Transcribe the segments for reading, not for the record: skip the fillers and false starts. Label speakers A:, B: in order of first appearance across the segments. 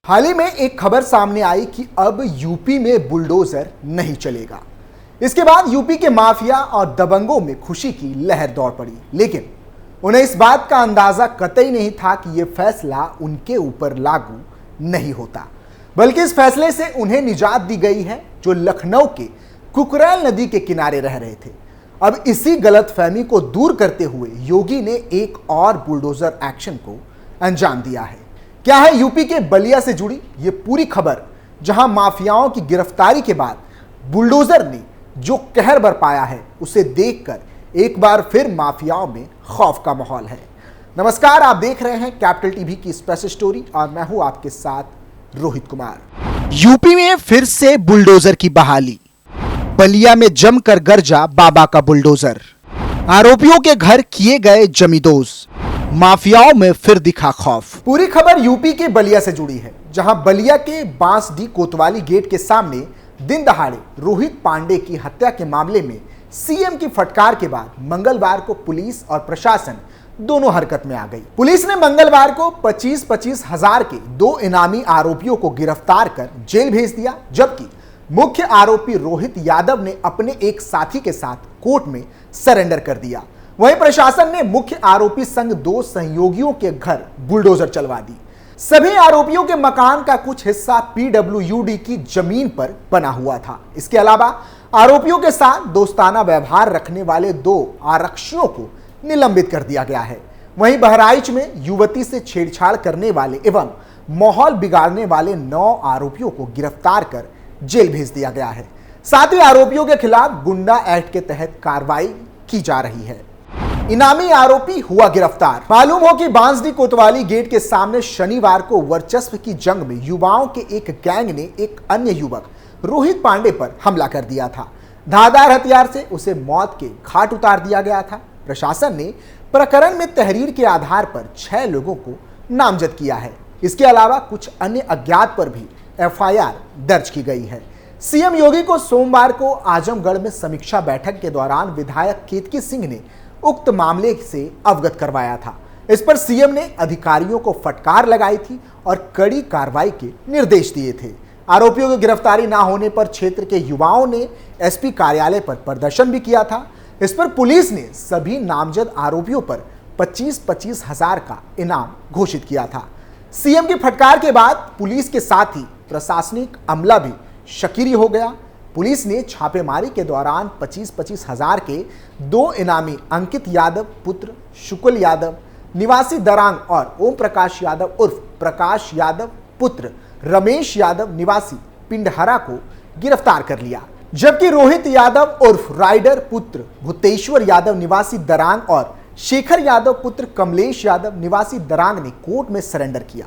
A: हाल ही में एक खबर सामने आई कि अब यूपी में बुलडोजर नहीं चलेगा। इसके बाद यूपी के माफिया और दबंगों में खुशी की लहर दौड़ पड़ी, लेकिन उन्हें इस बात का अंदाजा कतई नहीं था कि यह फैसला उनके ऊपर लागू नहीं होता, बल्कि इस फैसले से उन्हें निजात दी गई है जो लखनऊ के कुकरैल नदी के किनारे रह रहे थे। अब इसी गलतफहमी को दूर करते हुए योगी ने एक और बुलडोजर एक्शन को अंजाम दिया है। क्या है यूपी के बलिया से जुड़ी ये पूरी खबर, जहां माफियाओं की गिरफ्तारी के बाद बुलडोजर ने जो कहर बरपाया है, उसे देखकर एक बार फिर माफियाओं में खौफ का माहौल है। नमस्कार, आप देख रहे हैं कैपिटल टीवी की स्पेशल स्टोरी और मैं हूं आपके साथ रोहित कुमार। यूपी में फिर से बुलडोजर की बहाली, बलिया में जमकर गरजा बाबा का बुलडोजर, आरोपियों के घर किए गए जमींदोज, माफियाओं में फिर दिखा खौफ। पूरी खबर यूपी के बलिया से जुड़ी है, जहां बलिया के बांसडी कोतवाली गेट के सामने दिन दहाड़े रोहित पांडे की हत्या के मामले में सीएम की फटकार के बाद मंगलवार को पुलिस और प्रशासन दोनों हरकत में आ गई। पुलिस ने मंगलवार को 25-25 हजार के 2 इनामी आरोपियों को गिरफ्तार कर जेल भेज दिया, जबकि मुख्य आरोपी रोहित यादव ने अपने एक साथी के साथ कोर्ट में सरेंडर कर दिया। वहीं प्रशासन ने मुख्य आरोपी संग 2 सहयोगियों के घर बुलडोजर चलवा दी। सभी आरोपियों के मकान का कुछ हिस्सा पीडब्ल्यूडी की जमीन पर बना हुआ था। इसके अलावा आरोपियों के साथ दोस्ताना व्यवहार रखने वाले 2 आरक्षियों को निलंबित कर दिया गया है। वहीं बहराइच में युवती से छेड़छाड़ करने वाले एवं माहौल बिगाड़ने वाले 9 आरोपियों को गिरफ्तार कर जेल भेज दिया गया है। साथ ही आरोपियों के खिलाफ गुंडा एक्ट के तहत कार्रवाई की जा रही है। इनामी आरोपी हुआ गिरफ्तार। मालूम हो कि बांसडी कोतवाली गेट के सामने शनिवार को वर्चस्व की जंग में युवाओं के एक गैंग ने एक अन्य युवक रोहित पांडे पर हमला कर दिया था। धारदार हथियार से उसे मौत के घाट उतार दिया गया था। प्रशासन ने प्रकरण में तहरीर के आधार पर 6 लोगों को नामजद किया है। इसके अलावा कुछ अन्य अज्ञात पर भी एफआईआर दर्ज की गई है। सीएम योगी को सोमवार को आजमगढ़ में समीक्षा बैठक के दौरान विधायक केतकी सिंह ने उक्त मामले से अवगत करवाया था। इस पर सीएम ने अधिकारियों को फटकार लगाई थी और कड़ी कार्रवाई के निर्देश दिए थे। आरोपियों की गिरफ्तारी न होने पर क्षेत्र के युवाओं ने एसपी कार्यालय पर प्रदर्शन भी किया था। इस पर पुलिस ने सभी नामजद आरोपियों पर 25-25 हजार का इनाम घोषित किया था। सीएम की फटकार के बाद पुलिस के साथ ही प्रशासनिक अमला भी शकीरी हो गया। पुलिस ने छापेमारी के दौरान 25-25 हजार के 2 इनामी अंकित यादव पुत्र शुक्ल यादव निवासी दरांग और ओम प्रकाश यादव उर्फ प्रकाश यादव पुत्र रमेश यादव निवासी पिंडहरा को गिरफ्तार कर लिया, जबकि रोहित यादव उर्फ राइडर पुत्र भूतेश्वर यादव निवासी दरांग और शेखर यादव पुत्र कमलेश यादव निवासी दरांग ने कोर्ट में सरेंडर किया।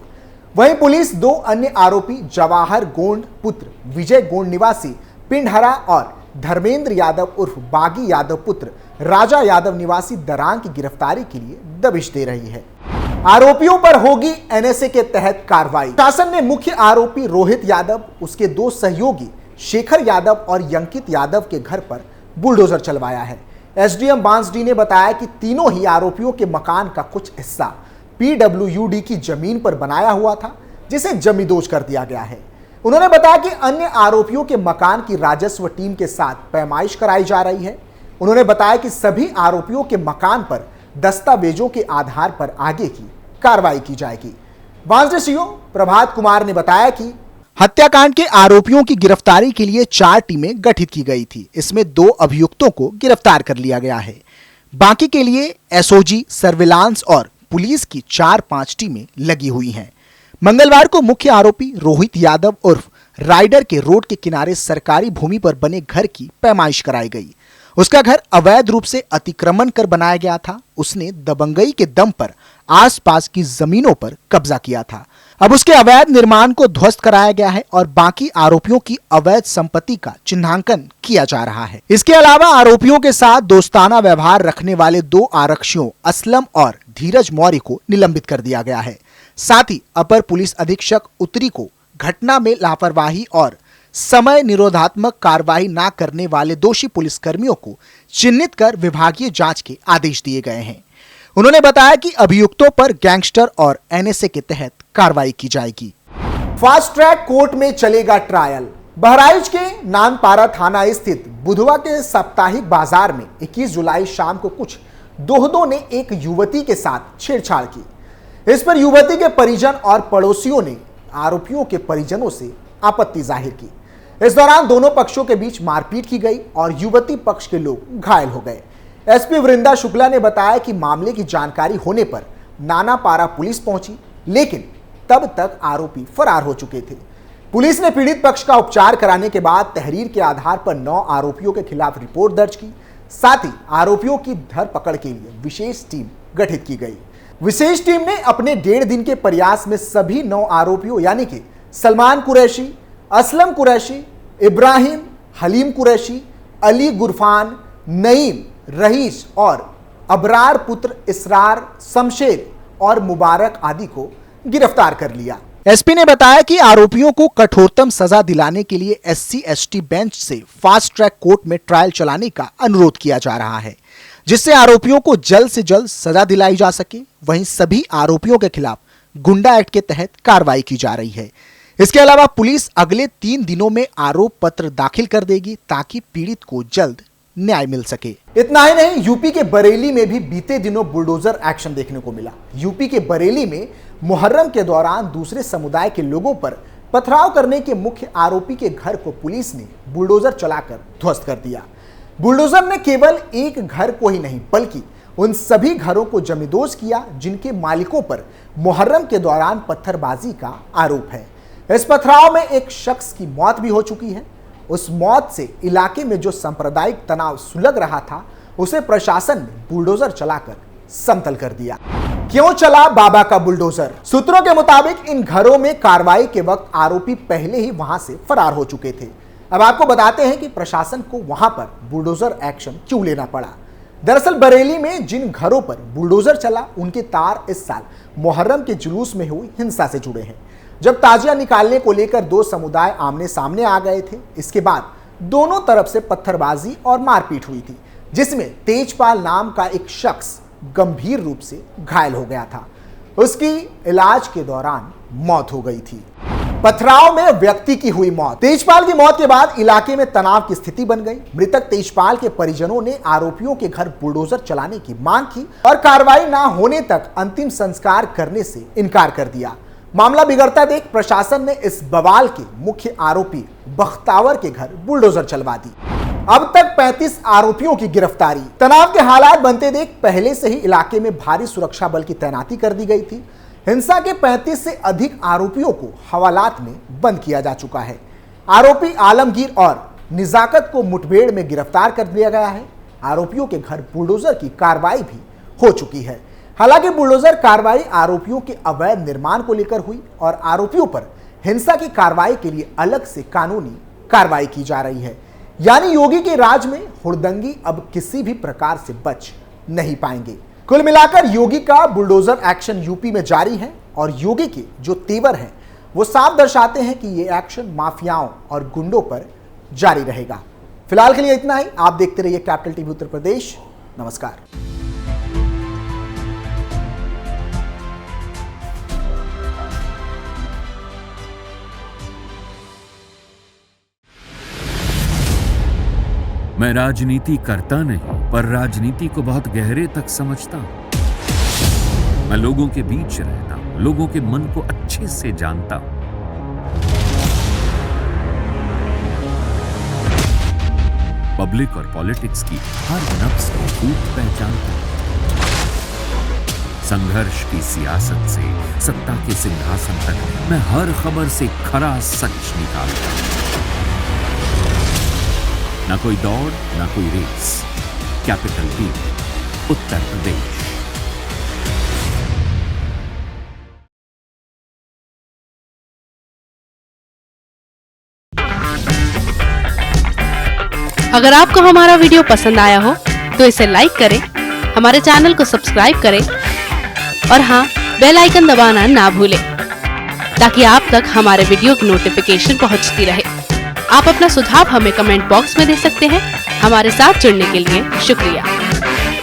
A: वहीं पुलिस 2 अन्य आरोपी जवाहर गोंड पुत्र विजय गोंड निवासी पिंडहरा और धर्मेंद्र यादव उर्फ बागी यादव पुत्र राजा यादव निवासी दरांग की गिरफ्तारी के लिए दबिश दे रही है। आरोपियों पर होगी एनएसए के तहत कार्रवाई। शासन ने मुख्य आरोपी रोहित यादव, उसके 2 सहयोगी शेखर यादव और अंकित यादव के घर पर बुलडोजर चलवाया है। एसडीएम बांसडी ने बताया कि तीनों ही आरोपियों के मकान का कुछ हिस्सा पीडब्ल्यूडी की जमीन पर बनाया हुआ था, जिसे जमींदोज कर दिया गया है। उन्होंने बताया कि अन्य आरोपियों के मकान की राजस्व टीम के साथ पैमाइश कराई जा रही है। उन्होंने बताया कि सभी आरोपियों के मकान पर दस्तावेजों के आधार पर आगे की कार्रवाई की जाएगी। बांसडी सीओ प्रभात कुमार ने बताया कि हत्याकांड के आरोपियों की गिरफ्तारी के लिए 4 टीमें गठित की गई थी। इसमें 2 अभियुक्तों को गिरफ्तार कर लिया गया है। बाकी के लिए एसओजी, सर्विलांस और पुलिस की 4-5 टीमें लगी हुई हैं। मंगलवार को मुख्य आरोपी रोहित यादव उर्फ राइडर के रोड के किनारे सरकारी भूमि पर बने घर की पैमाइश कराई गई। उसका घर अवैध रूप से अतिक्रमण कर बनाया गया था। उसने दबंगई के दम पर आसपास की जमीनों पर कब्जा किया था। अब उसके अवैध निर्माण को ध्वस्त कराया गया है और बाकी आरोपियों की अवैध संपत्ति का चिन्हांकन किया जा रहा है। इसके अलावा आरोपियों के साथ दोस्ताना व्यवहार रखने वाले 2 आरक्षियों असलम और धीरज मौर्य को निलंबित कर दिया गया है। साथ ही अपर पुलिस अधीक्षक उत्तरी को घटना में लापरवाही और समय निरोधात्मक कार्रवाई न करने वाले दोषी पुलिसकर्मियों को चिन्हित कर विभागीय जांच के आदेश दिए गए हैं। उन्होंने बताया कि अभियुक्तों पर गैंगस्टर और एनएसए के तहत कार्रवाई की जाएगी। फास्ट ट्रैक कोर्ट में चलेगा ट्रायल। बहराइच के नानपारा थाना स्थित बुधवा के साप्ताहिक बाजार में 21 जुलाई शाम को कुछ दोहदों ने एक युवती के साथ छेड़छाड़ की। इस पर युवती के परिजन और पड़ोसियों ने आरोपियों के परिजनों से आपत्ति जाहिर की। इस दौरान दोनों पक्षों के बीच मारपीट की गई और युवती पक्ष के लोग घायल हो गए। एसपी वृंदा शुक्ला ने बताया कि मामले की जानकारी होने पर नानापारा पुलिस पहुंची, लेकिन तब तक आरोपी फरार हो चुके थे। पुलिस ने पीड़ित पक्ष का उपचार कराने के बाद तहरीर के आधार पर 9 आरोपियों के खिलाफ रिपोर्ट दर्ज की। साथ ही आरोपियों की धरपकड़ के लिए विशेष टीम गठित की गई। विशेष टीम ने अपने 1.5 दिन के प्रयास में सभी 9 आरोपियों यानी कि सलमान कुरैशी, असलम कुरैशी, इब्राहिम, हलीम कुरैशी, अली गुरफान, नईम, रईस और अबरार पुत्र इसरार, शमशेर और मुबारक आदि को गिरफ्तार कर लिया। एसपी ने बताया कि आरोपियों को कठोरतम सजा दिलाने के लिए SC/ST बेंच से फास्ट ट्रैक कोर्ट में ट्रायल चलाने का अनुरोध किया जा रहा है, जिससे आरोपियों को जल्द से जल्द सजा दिलाई जा सके। वहीं सभी आरोपियों के खिलाफ गुंडा एक्ट के तहत कार्रवाई की जा रही है। इसके अलावा पुलिस अगले 3 दिनों में आरोप पत्र दाखिल कर देगी ताकि पीड़ित को जल्द न्याय मिल सके। इतना ही नहीं, यूपी के बरेली में भी बीते दिनों बुलडोजर एक्शन देखने को मिला। यूपी के बरेली में मुहर्रम के दौरान दूसरे समुदाय के लोगों पर पथराव करने के मुख्य आरोपी के घर को पुलिस ने बुलडोजर चलाकर ध्वस्त कर दिया। बुलडोजर ने केवल एक घर को ही नहीं बल्कि उन सभी घरों को जमींदोज किया जिनके मालिकों पर मुहर्रम के दौरान पत्थरबाजी का आरोप है। इस पथराव में एक शख्स की मौत भी हो चुकी है। उस मौत से इलाके में जो सांप्रदायिक तनाव सुलग रहा था उसे प्रशासन ने बुलडोजर चलाकर समतल कर दिया। क्यों चला बाबा का बुलडोजर? सूत्रों के मुताबिक इन घरों में कार्रवाई के वक्त आरोपी पहले ही वहां से फरार हो चुके थे। अब आपको बताते हैं कि प्रशासन को वहां पर बुलडोजर एक्शन क्यों लेना पड़ा। दरअसल बरेली में जिन घरों पर बुलडोजर चला उनके तार इस साल मुहर्रम के जुलूस में हुई हिंसा से जुड़े हैं। जब ताजिया निकालने को लेकर 2 समुदाय आमने सामने आ गए थे, इसके बाद दोनों तरफ से पत्थरबाजी और मारपीट हुई थी, जिसमें तेजपाल नाम का एक शख्स गंभीर रूप से घायल हो गया था। उसकी इलाज के दौरान मौत हो गई थी। पथराव में व्यक्ति की हुई मौत। तेजपाल की मौत के बाद इलाके में तनाव की स्थिति बन गई। मृतक तेजपाल के परिजनों ने आरोपियों के घर बुलडोजर चलाने की मांग की और कार्रवाई न होने तक अंतिम संस्कार करने से इनकार कर दिया। मामला बिगड़ता देख प्रशासन ने इस बवाल के मुख्य आरोपी बख्तावर के घर बुलडोजर चलवा दी। अब तक 35 आरोपियों की गिरफ्तारी। तनाव के हालात बनते देख पहले से ही इलाके में भारी सुरक्षा बल की तैनाती कर दी गई थी। हिंसा के 35 से अधिक आरोपियों को हवालात में बंद किया जा चुका है। आरोपी आलमगीर और निजाकत को मुठभेड़ में गिरफ्तार कर लिया गया है। आरोपियों के घर बुलडोजर की कार्रवाई भी हो चुकी है। हालांकि बुलडोजर कार्रवाई आरोपियों के अवैध निर्माण को लेकर हुई और आरोपियों पर हिंसा की कार्रवाई के लिए अलग से कानूनी कार्रवाई की जा रही है। यानी योगी के राज में हुड़दंगी अब किसी भी प्रकार से बच नहीं पाएंगे। कुल मिलाकर योगी का बुलडोजर एक्शन यूपी में जारी है और योगी के जो तेवर हैं वो साफ दर्शाते हैं कि ये एक्शन माफियाओं और गुंडों पर जारी रहेगा। फिलहाल के लिए इतना ही। आप देखते रहिए कैपिटल टीवी उत्तर प्रदेश। नमस्कार।
B: मैं राजनीति करता नहीं, पर राजनीति को बहुत गहरे तक समझता हूं। मैं लोगों के बीच रहता हूं, लोगों के मन को अच्छे से जानता हूं। पब्लिक और पॉलिटिक्स की हर नब्ज को खूब पहचानता हूं। संघर्ष की सियासत से सत्ता के सिंहासन तक मैं हर खबर से खरा सच निकालता हूं। ना कोई दौड़, ना कोई race. Capital TV, Uttar Pradesh.
C: अगर आपको हमारा वीडियो पसंद आया हो तो इसे लाइक करें, हमारे चैनल को सब्सक्राइब करें और हाँ, बेल आइकन दबाना ना भूलें ताकि आप तक हमारे वीडियो की नोटिफिकेशन पहुंचती रहे। आप अपना सुझाव हमें कमेंट बॉक्स में दे सकते हैं। हमारे साथ जुड़ने के लिए शुक्रिया।